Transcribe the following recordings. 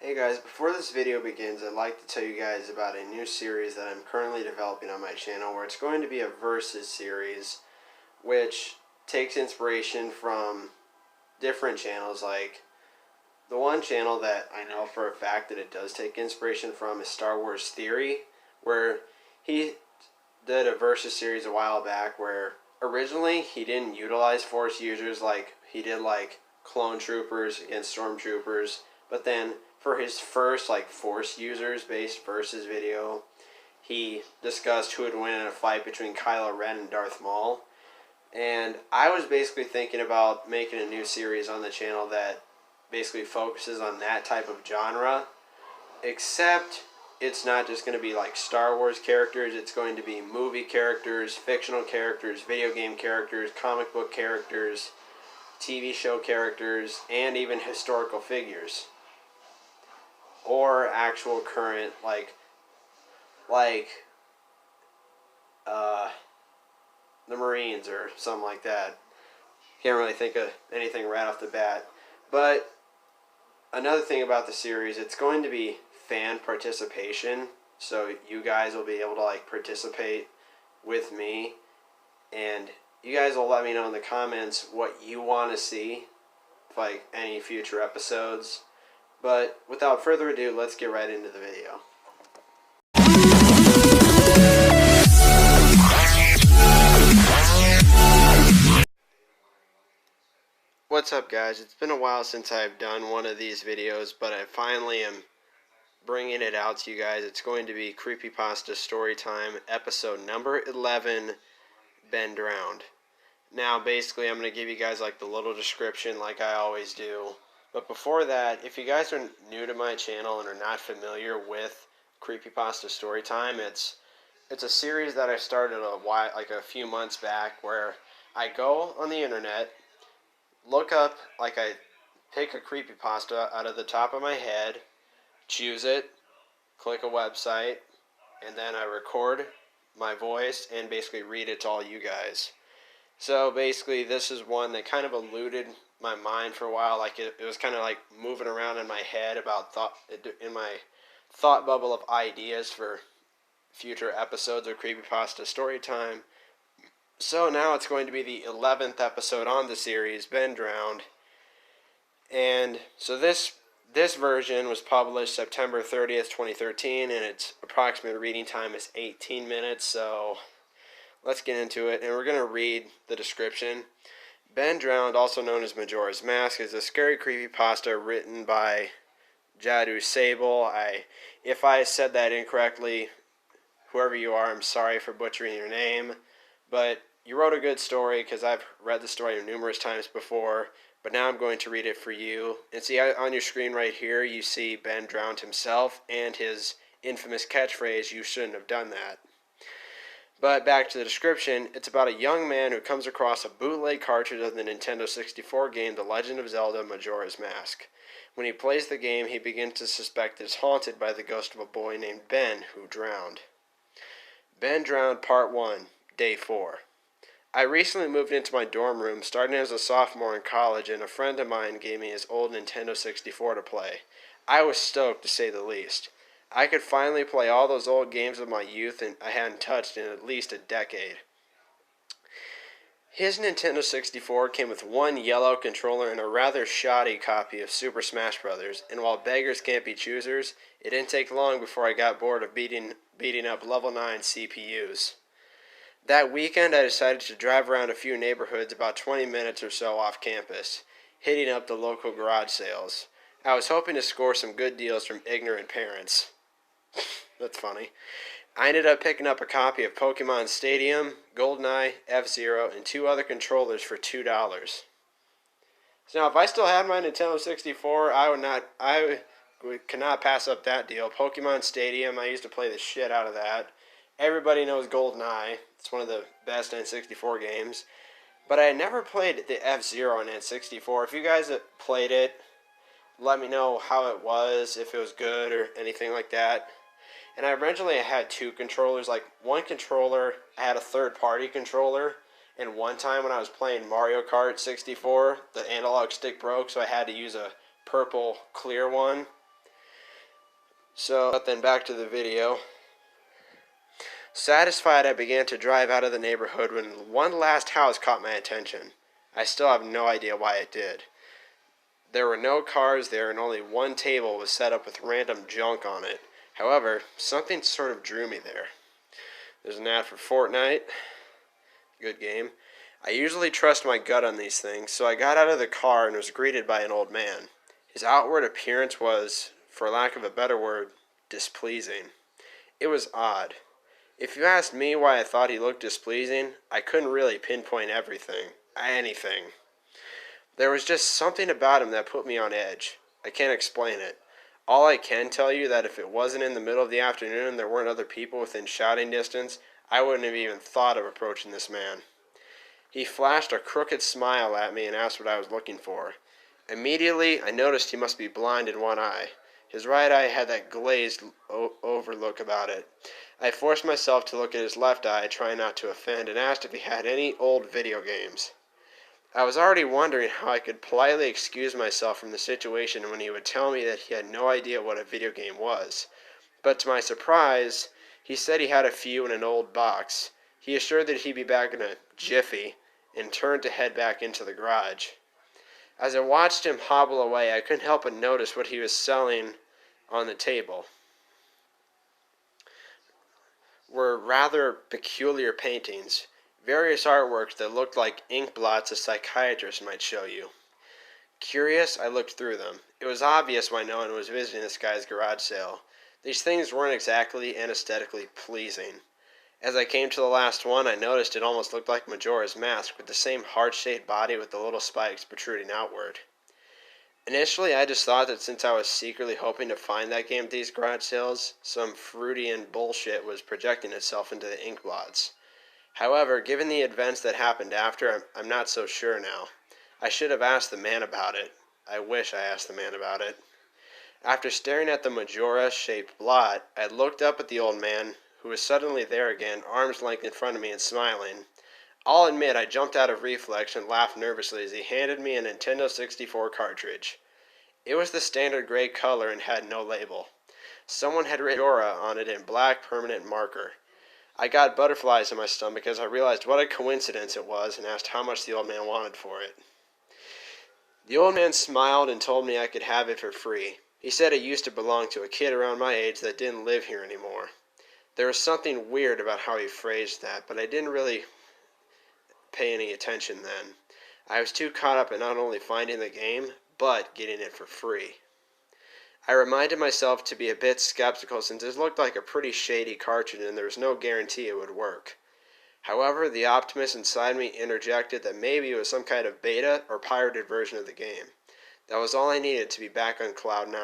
Hey guys, before this video begins, I'd like to tell you guys about a new series that I'm currently developing on my channel, where it's going to be a versus series, which takes inspiration from different channels. Like, the one channel that I know for a fact that it does take inspiration from is Star Wars Theory, where he did a versus series a while back where originally he didn't utilize Force users like he did like clone troopers against stormtroopers, but then for his first like Force users based versus video, he discussed who would win in a fight between Kylo Ren and Darth Maul. And I was basically thinking about making a new series on the channel that basically focuses on that type of genre, except it's not just going to be like Star Wars characters. It's going to be movie characters, fictional characters, video game characters, comic book characters, TV show characters, and even historical figures, or actual current like the Marines or something like that. Can't really think of anything right off the bat. But another thing about the series, it's going to be fan participation. So you guys will be able to like participate with me, and you guys will let me know in the comments what you want to see, like any future episodes. But without further ado, let's get right into the video. What's up guys, it's been a while since I've done one of these videos, but I finally am bringing it out to you guys. It's going to be Creepypasta Storytime, episode number 11, Ben Drowned. Now basically I'm going to give you guys like the little description like I always do. But before that, if you guys are new to my channel and are not familiar with Creepypasta Storytime, it's a series that I started a few months back, where I go on the internet, look up, I pick a creepypasta out of the top of my head, choose it, click a website, and then I record my voice and basically read it to all you guys. So basically this is one that kind of eluded my mind for a while. It was kind of like moving around in my head in my thought bubble of ideas for future episodes of Creepypasta Storytime. So now it's going to be the 11th episode on the series, Ben Drowned. And so this version was published September 30th, 2013, and its approximate reading time is 18 minutes. So let's get into it, and we're going to read the description. Ben Drowned, also known as Majora's Mask, is a scary creepypasta written by Jadu Sable. If I said that incorrectly, whoever you are, I'm sorry for butchering your name. But you wrote a good story, because I've read the story numerous times before, but now I'm going to read it for you. And see, on your screen right here, you see Ben Drowned himself and his infamous catchphrase, "You shouldn't have done that." But back to the description, it's about a young man who comes across a bootleg cartridge of the Nintendo 64 game The Legend of Zelda Majora's Mask. When he plays the game, he begins to suspect it's haunted by the ghost of a boy named Ben who drowned. Ben Drowned Part 1, Day 4. I recently moved into my dorm room starting as a sophomore in college, and a friend of mine gave me his old Nintendo 64 to play. I was stoked, to say the least. I could finally play all those old games of my youth and I hadn't touched in at least a decade. His Nintendo 64 came with one yellow controller and a rather shoddy copy of Super Smash Bros., and while beggars can't be choosers, it didn't take long before I got bored of beating up level 9 CPUs. That weekend I decided to drive around a few neighborhoods about 20 minutes or so off campus, hitting up the local garage sales. I was hoping to score some good deals from ignorant parents. That's funny. I ended up picking up a copy of Pokemon Stadium, GoldenEye, F-Zero, and 2 other controllers for $2. So now, if I still had my Nintendo 64, I could not pass up that deal. Pokemon Stadium, I used to play the shit out of that. Everybody knows GoldenEye. It's one of the best N64 games. But I had never played the F-Zero on N64. If you guys have played it, let me know how it was, if it was good or anything like that. And I had 2 controllers. Like, one controller, I had a third-party controller, and one time when I was playing Mario Kart 64, the analog stick broke, so I had to use a purple clear one. But then back to the video. Satisfied, I began to drive out of the neighborhood when one last house caught my attention. I still have no idea why it did. There were no cars there and only one table was set up with random junk on it. However, something sort of drew me there. There's an ad for Fortnite. Good game. I usually trust my gut on these things, so I got out of the car and was greeted by an old man. His outward appearance was, for lack of a better word, displeasing. It was odd. If you asked me why I thought he looked displeasing, I couldn't really pinpoint anything. There was just something about him that put me on edge. I can't explain it. All I can tell you that if it wasn't in the middle of the afternoon and there weren't other people within shouting distance, I wouldn't have even thought of approaching this man. He flashed a crooked smile at me and asked what I was looking for. Immediately, I noticed he must be blind in one eye. His right eye had that glazed over look about it. I forced myself to look at his left eye, trying not to offend, and asked if he had any old video games. I was already wondering how I could politely excuse myself from the situation when he would tell me that he had no idea what a video game was. But to my surprise, he said he had a few in an old box. He assured that he'd be back in a jiffy and turned to head back into the garage. As I watched him hobble away, I couldn't help but notice what he was selling on the table were rather peculiar paintings, various artworks that looked like ink blots a psychiatrist might show you. Curious, I looked through them. It was obvious why no one was visiting this guy's garage sale. These things weren't exactly aesthetically pleasing. As I came to the last one, I noticed it almost looked like Majora's Mask, with the same heart-shaped body with the little spikes protruding outward. Initially, I just thought that since I was secretly hoping to find that game at these garage sales, some Freudian bullshit was projecting itself into the ink blots. However, given the events that happened after, I'm not so sure now. I should have asked the man about it. I wish I asked the man about it. After staring at the Majora-shaped blot, I looked up at the old man, who was suddenly there again, arm's length in front of me and smiling. I'll admit I jumped out of reflex and laughed nervously as he handed me a Nintendo 64 cartridge. It was the standard gray color and had no label. Someone had written Majora on it in black permanent marker. I got butterflies in my stomach as I realized what a coincidence it was and asked how much the old man wanted for it. The old man smiled and told me I could have it for free. He said it used to belong to a kid around my age that didn't live here anymore. There was something weird about how he phrased that, but I didn't really pay any attention then. I was too caught up in not only finding the game, but getting it for free. I reminded myself to be a bit skeptical since it looked like a pretty shady cartridge and there was no guarantee it would work. However, the optimist inside me interjected that maybe it was some kind of beta or pirated version of the game. That was all I needed to be back on Cloud 9.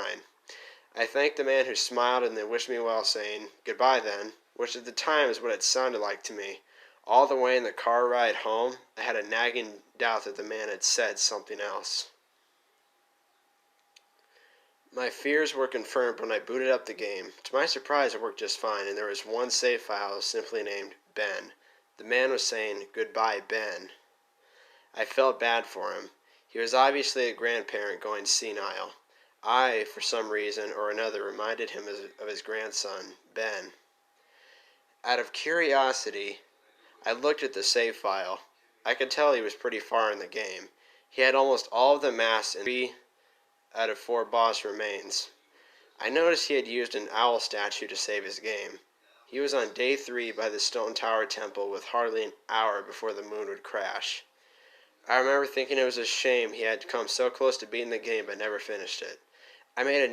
I thanked the man who smiled and then wished me well, saying, "Goodbye then," which at the time is what it sounded like to me. All the way in the car ride home, I had a nagging doubt that the man had said something else. My fears were confirmed when I booted up the game. To my surprise, it worked just fine, and there was one save file simply named Ben. The man was saying, "Goodbye, Ben." I felt bad for him. He was obviously a grandparent going senile. I, for some reason or another, reminded him of his grandson, Ben. Out of curiosity, I looked at the save file. I could tell he was pretty far in the game. He had almost all of the masks and 3 out of 4 boss remains. I noticed he had used an owl statue to save his game. He was on day 3 by the Stone Tower Temple with hardly an hour before the moon would crash. I remember thinking it was a shame he had come so close to beating the game but never finished it. I made a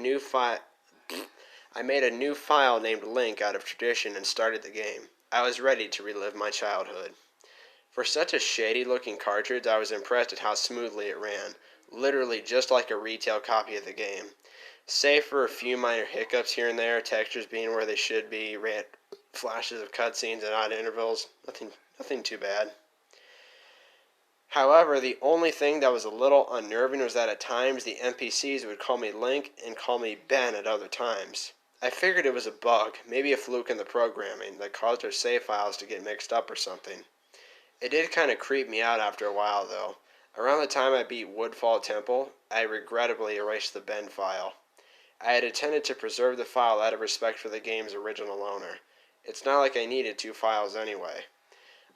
new file named Link out of tradition and started the game. I was ready to relive my childhood. For such a shady-looking cartridge, I was impressed at how smoothly it ran, literally just like a retail copy of the game. Save for a few minor hiccups here and there, textures being where they should be, flashes of cutscenes at odd intervals, nothing too bad. However, the only thing that was a little unnerving was that at times the NPCs would call me Link and call me Ben at other times. I figured it was a bug, maybe a fluke in the programming, that caused our save files to get mixed up or something. It did kind of creep me out after a while, though. Around the time I beat Woodfall Temple, I regrettably erased the Ben file. I had intended to preserve the file out of respect for the game's original owner. It's not like I needed two files anyway.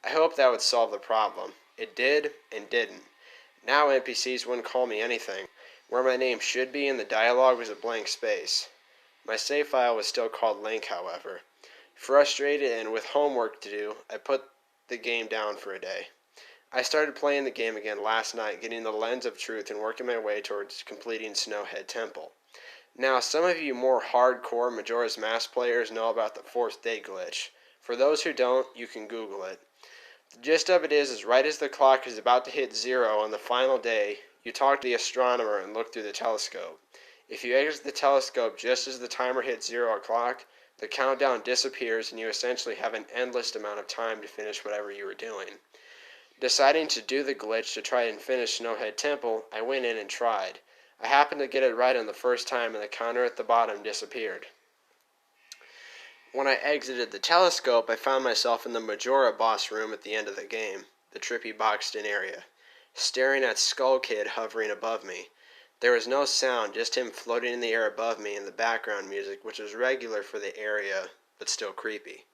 I hoped that would solve the problem. It did, and didn't. Now NPCs wouldn't call me anything. Where my name should be in the dialogue was a blank space. My save file was still called Link, however. Frustrated and with homework to do, I put the game down for a day. I started playing the game again last night, getting the lens of truth and working my way towards completing Snowhead Temple. Now, some of you more hardcore Majora's Mask players know about the fourth day glitch. For those who don't, you can Google it. The gist of it is right as the clock is about to hit 0 on the final day, you talk to the astronomer and look through the telescope. If you exit the telescope just as the timer hits 0 o'clock, the countdown disappears and you essentially have an endless amount of time to finish whatever you were doing. Deciding to do the glitch to try and finish Snowhead Temple, I went in and tried. I happened to get it right on the first time and the counter at the bottom disappeared. When I exited the telescope, I found myself in the Majora boss room at the end of the game, the trippy boxed-in area, staring at Skull Kid hovering above me. There was no sound, just him floating in the air above me and the background music, which was regular for the area, but still creepy.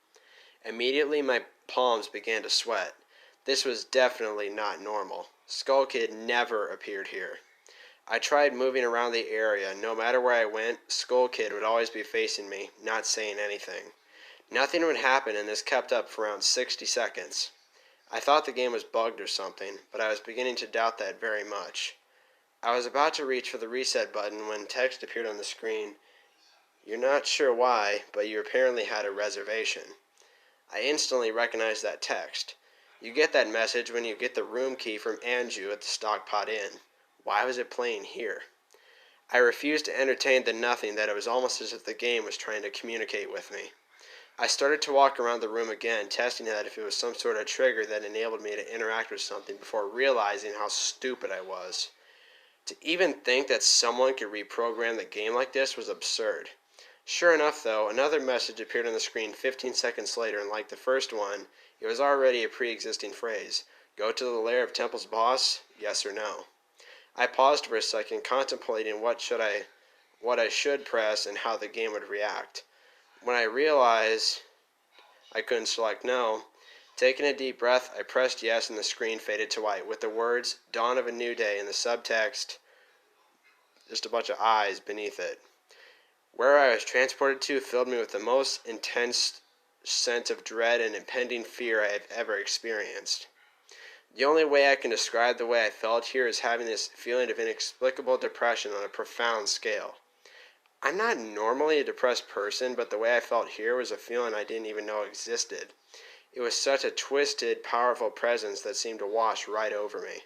Immediately my palms began to sweat. This was definitely not normal. Skull Kid never appeared here. I tried moving around the area. No matter where I went, Skull Kid would always be facing me, not saying anything. Nothing would happen, and this kept up for around 60 seconds. I thought the game was bugged or something, but I was beginning to doubt that very much. I was about to reach for the reset button when text appeared on the screen. You're not sure why, but you apparently had a reservation. I instantly recognized that text. You get that message when you get the room key from Anju at the Stockpot Inn. Why was it playing here? I refused to entertain the nothing that it was almost as if the game was trying to communicate with me. I started to walk around the room again, testing that if it was some sort of trigger that enabled me to interact with something before realizing how stupid I was. To even think that someone could reprogram the game like this was absurd. Sure enough, though, another message appeared on the screen 15 seconds later, and like the first one, it was already a pre-existing phrase. Go to the lair of Temple's boss? Yes or no? I paused for a second, contemplating what I should press and how the game would react. When I realized I couldn't select no, taking a deep breath, I pressed yes and the screen faded to white with the words Dawn of a New Day and the subtext, just a bunch of eyes beneath it. Where I was transported to filled me with the most intense sense of dread and impending fear I have ever experienced. The only way I can describe the way I felt here is having this feeling of inexplicable depression on a profound scale. I'm not normally a depressed person, but the way I felt here was a feeling I didn't even know existed. It was such a twisted, powerful presence that seemed to wash right over me.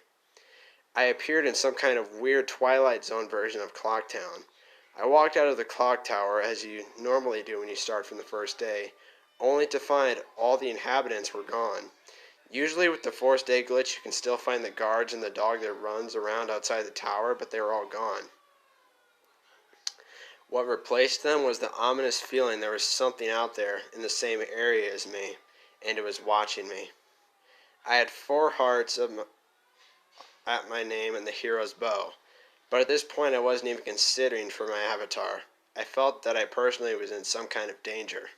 I appeared in some kind of weird Twilight Zone version of Clocktown. I walked out of the clock tower, as you normally do when you start from the first day, only to find all the inhabitants were gone. Usually with the fourth day glitch you can still find the guards and the dog that runs around outside the tower, but they were all gone. What replaced them was the ominous feeling there was something out there in the same area as me, and it was watching me. I had 4 hearts at my name and the hero's bow, but at this point I wasn't even considering for my avatar. I felt that I personally was in some kind of danger.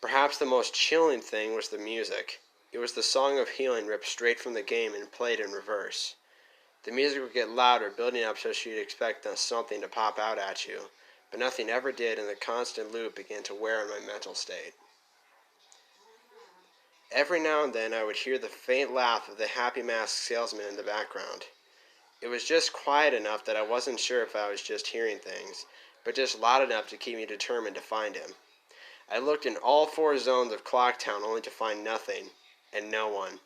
Perhaps the most chilling thing was the music. It was the Song of Healing ripped straight from the game and played in reverse. The music would get louder, building up so you'd expect something to pop out at you, but nothing ever did, and the constant loop began to wear on my mental state. Every now and then I would hear the faint laugh of the happy masked salesman in the background. It was just quiet enough that I wasn't sure if I was just hearing things, but just loud enough to keep me determined to find him. I looked in all 4 zones of Clocktown only to find nothing, and no one.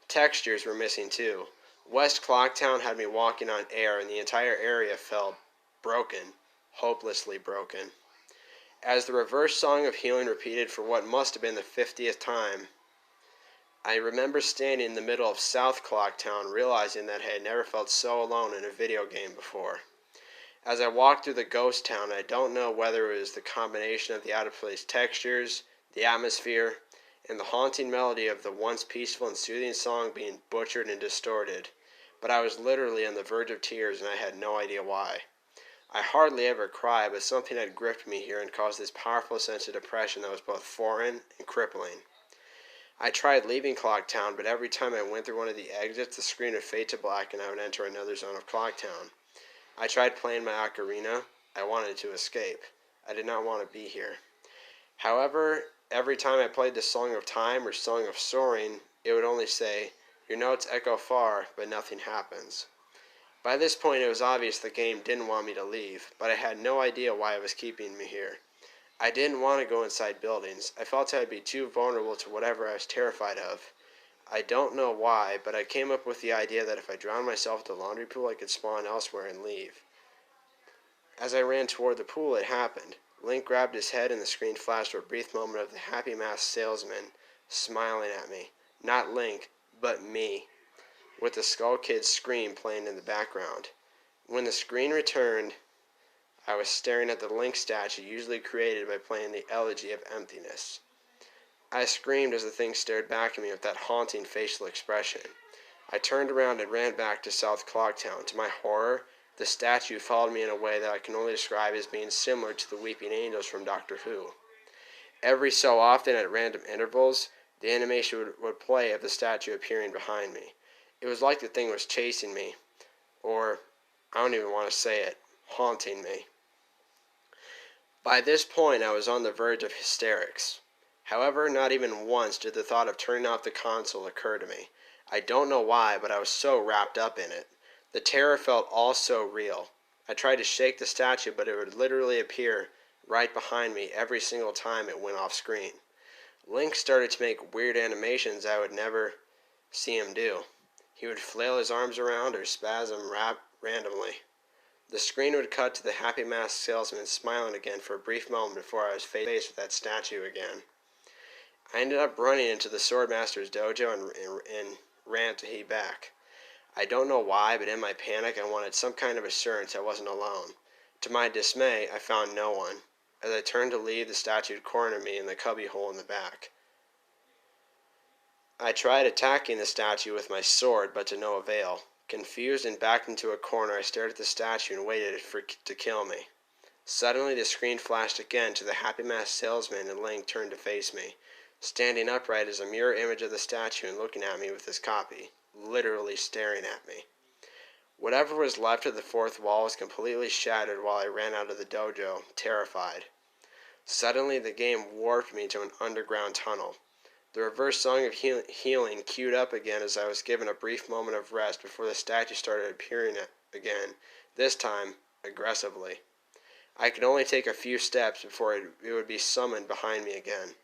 Textures were missing too. West Clocktown had me walking on air, and the entire area felt broken, hopelessly broken. As the reverse Song of Healing repeated for what must have been the 50th time, I remember standing in the middle of South Clocktown, realizing that I had never felt so alone in a video game before. As I walked through the ghost town, I don't know whether it was the combination of the out-of-place textures, the atmosphere, and the haunting melody of the once peaceful and soothing song being butchered and distorted, but I was literally on the verge of tears and I had no idea why. I hardly ever cry, but something had gripped me here and caused this powerful sense of depression that was both foreign and crippling. I tried leaving Clocktown, but every time I went through one of the exits, the screen would fade to black and I would enter another zone of Clocktown. I tried playing my ocarina. I wanted to escape. I did not want to be here. However, every time I played the Song of Time or Song of Soaring, it would only say, "Your notes echo far, but nothing happens." By this point, it was obvious the game didn't want me to leave, but I had no idea why it was keeping me here. I didn't want to go inside buildings. I felt I'd be too vulnerable to whatever I was terrified of. I don't know why, but I came up with the idea that if I drowned myself at the laundry pool, I could spawn elsewhere and leave. As I ran toward the pool, it happened. Link grabbed his head and the screen flashed a brief moment of the happy masked salesman smiling at me. Not Link, but me, with the Skull Kid's scream playing in the background. When the screen returned, I was staring at the Link statue usually created by playing the Elegy of Emptiness. I screamed as the thing stared back at me with that haunting facial expression. I turned around and ran back to South Clocktown. To my horror, the statue followed me in a way that I can only describe as being similar to the weeping angels from Doctor Who. Every so often, at random intervals, the animation would play of the statue appearing behind me. It was like the thing was chasing me, or, I don't even want to say it, haunting me. By this point, I was on the verge of hysterics. However, not even once did the thought of turning off the console occur to me. I don't know why, but I was so wrapped up in it. The terror felt all so real. I tried to shake the statue, but it would literally appear right behind me every single time it went off screen. Link started to make weird animations I would never see him do. He would flail his arms around or spasm randomly. The screen would cut to the happy masked salesman smiling again for a brief moment before I was faced with that statue again. I ended up running into the Swordmaster's dojo and ran to head back. I don't know why, but in my panic I wanted some kind of assurance I wasn't alone. To my dismay, I found no one. As I turned to leave, the statue cornered me in the cubbyhole in the back. I tried attacking the statue with my sword, but to no avail. Confused and backed into a corner, I stared at the statue and waited for it to kill me. Suddenly, the screen flashed again to the happy masked salesman, and Link turned to face me, standing upright as a mirror image of the statue and looking at me with his copy, literally staring at me. Whatever was left of the fourth wall was completely shattered while I ran out of the dojo, terrified. Suddenly, the game warped me to an underground tunnel. The reverse song of healing queued up again as I was given a brief moment of rest before the statue started appearing again, this time aggressively. I could only take a few steps before it would be summoned behind me again.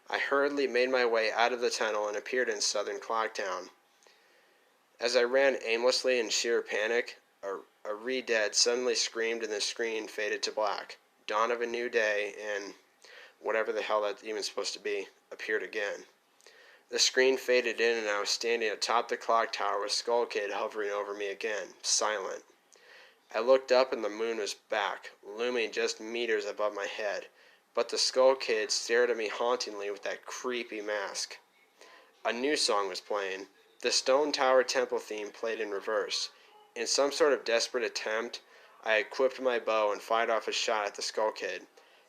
I hurriedly made my way out of the tunnel and appeared in southern Clocktown. As I ran aimlessly in sheer panic, a re-dead suddenly screamed and the screen faded to black. Dawn of a new day and whatever the hell that's even supposed to be appeared again. The screen faded in and I was standing atop the clock tower with Skull Kid hovering over me again, silent. I looked up and the moon was back, looming just meters above my head, but the Skull Kid stared at me hauntingly with that creepy mask. A new song was playing. The Stone Tower Temple theme played in reverse. In some sort of desperate attempt, I equipped my bow and fired off a shot at the Skull Kid.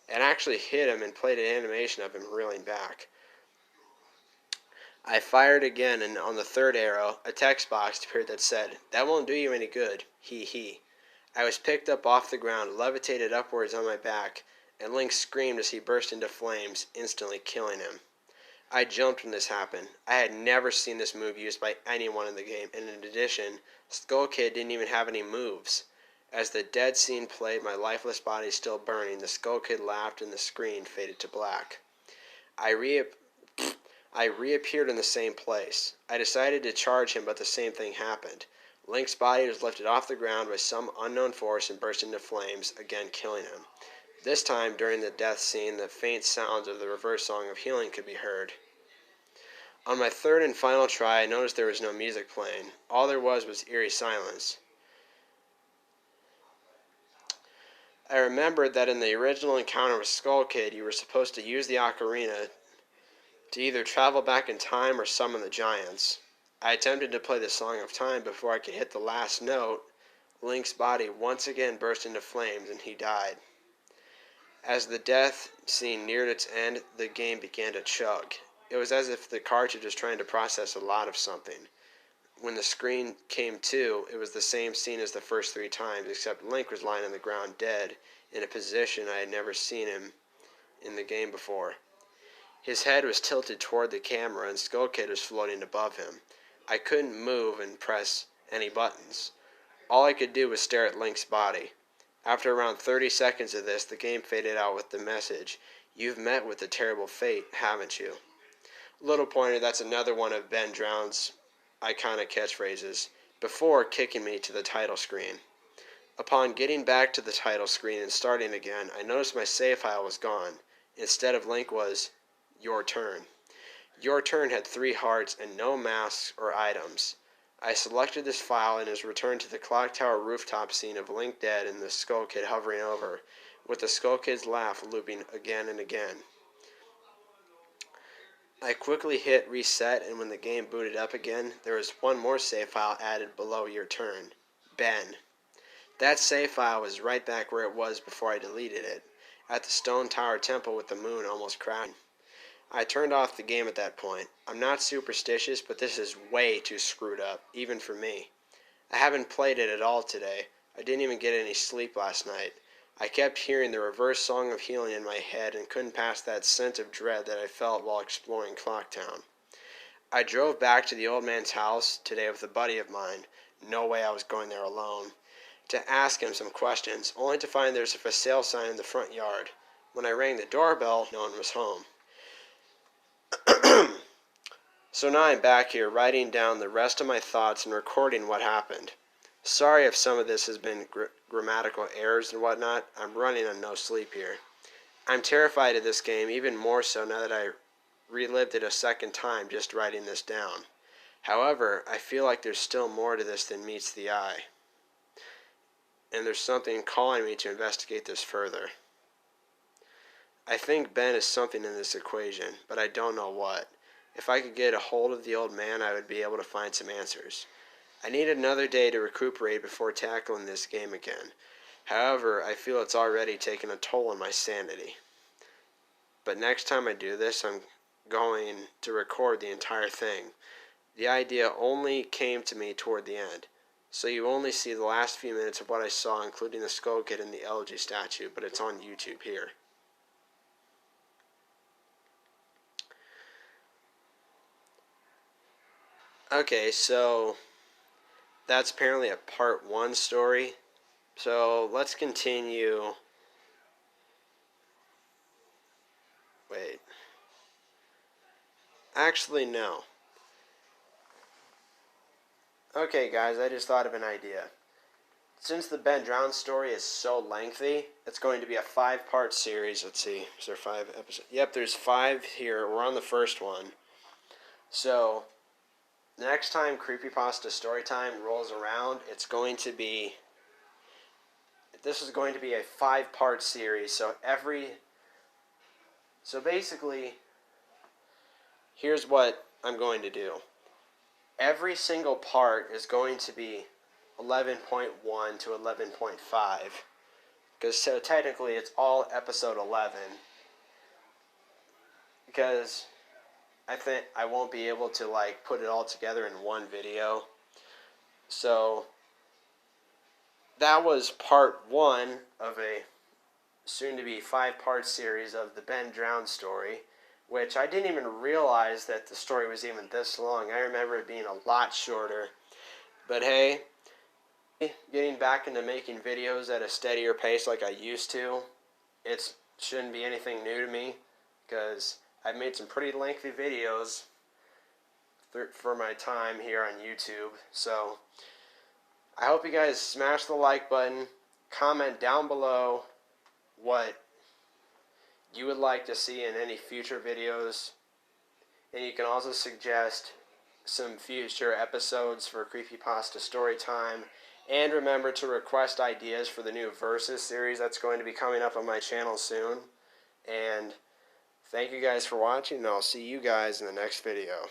It actually hit him and played an animation of him reeling back. I fired again, and on the third arrow, a text box appeared that said, "That won't do you any good. Hee hee." I was picked up off the ground, levitated upwards on my back, and Link screamed as he burst into flames, instantly killing him. I jumped when this happened. I had never seen this move used by anyone in the game, and in addition, Skull Kid didn't even have any moves. As the dead scene played, my lifeless body still burning, the Skull Kid laughed and the screen faded to black. I reappeared in the same place. I decided to charge him, but the same thing happened. Link's body was lifted off the ground by some unknown force and burst into flames, again killing him. This time, during the death scene, the faint sounds of the reverse song of healing could be heard. On my third and final try, I noticed there was no music playing. All there was eerie silence. I remembered that in the original encounter with Skull Kid, you were supposed to use the ocarina to either travel back in time or summon the giants. I attempted to play the Song of Time before I could hit the last note Link's body once again burst into flames and he died. As the death scene neared its end, the game began to chug. It was as if the cartridge was trying to process a lot of something. When the screen came to, it was the same scene as the first 3 times, except Link was lying on the ground dead, in a position I had never seen him in the game before. His head was tilted toward the camera and Skull Kid was floating above him. I couldn't move and press any buttons. All I could do was stare at Link's body. After around 30 seconds of this, the game faded out with the message, "You've met with a terrible fate, haven't you?" Little pointer, that's another one of Ben Drown's iconic catchphrases, before kicking me to the title screen. Upon getting back to the title screen and starting again, I noticed my save file was gone. Instead of Link was, "Your turn." Your turn had 3 hearts and no masks or items. I selected this file and was returned to the clock tower rooftop scene of Link dead and the Skull Kid hovering over, with the Skull Kid's laugh looping again and again. I quickly hit reset, and when the game booted up again, there was one more save file added below your turn. Ben. That save file was right back where it was before I deleted it, at the Stone Tower Temple with the moon almost crashing. I turned off the game at that point. I'm not superstitious, but this is way too screwed up, even for me. I haven't played it at all today. I didn't even get any sleep last night. I kept hearing the reverse song of healing in my head and couldn't pass that sense of dread that I felt while exploring Clocktown. I drove back to the old man's house today with a buddy of mine. No way I was going there alone. To ask him some questions, only to find there's a for sale sign in the front yard. When I rang the doorbell, no one was home. So now I'm back here writing down the rest of my thoughts and recording what happened. Sorry if some of this has been grammatical errors and whatnot. I'm running on no sleep here. I'm terrified of this game, even more so now that I relived it a second time just writing this down. However, I feel like there's still more to this than meets the eye. And there's something calling me to investigate this further. I think Ben is something in this equation, but I don't know what. If I could get a hold of the old man, I would be able to find some answers. I need another day to recuperate before tackling this game again. However, I feel it's already taken a toll on my sanity. But next time I do this, I'm going to record the entire thing. The idea only came to me toward the end, so you only see the last few minutes of what I saw, including the Skull Kid and the elegy statue, but it's on YouTube here. Okay, so that's apparently a part 1 story. So let's continue. Wait. Actually, no. Okay, guys, I just thought of an idea. Since the Ben Drown story is so lengthy, it's going to be a 5-part series. Let's see. Is there 5 episodes? Yep, there's 5 here. We're on the first one. So, next time Creepypasta Storytime rolls around, this is going to be a 5-part series. So basically, here's what I'm going to do. Every single part is going to be 11.1 to 11.5. Because so technically it's all episode 11. Because I think I won't be able to put it all together in one video. So that was part 1 of a soon-to-be 5-part series of the Ben Drown story, which I didn't even realize that the story was even this long. I remember it being a lot shorter. But hey, getting back into making videos at a steadier pace like I used to, it shouldn't be anything new to me, because I've made some pretty lengthy videos for my time here on YouTube. So I hope you guys smash the like button, comment down below what you would like to see in any future videos, and you can also suggest some future episodes for Creepypasta Storytime, and remember to request ideas for the new Versus series that's going to be coming up on my channel soon. And thank you guys for watching, and I'll see you guys in the next video.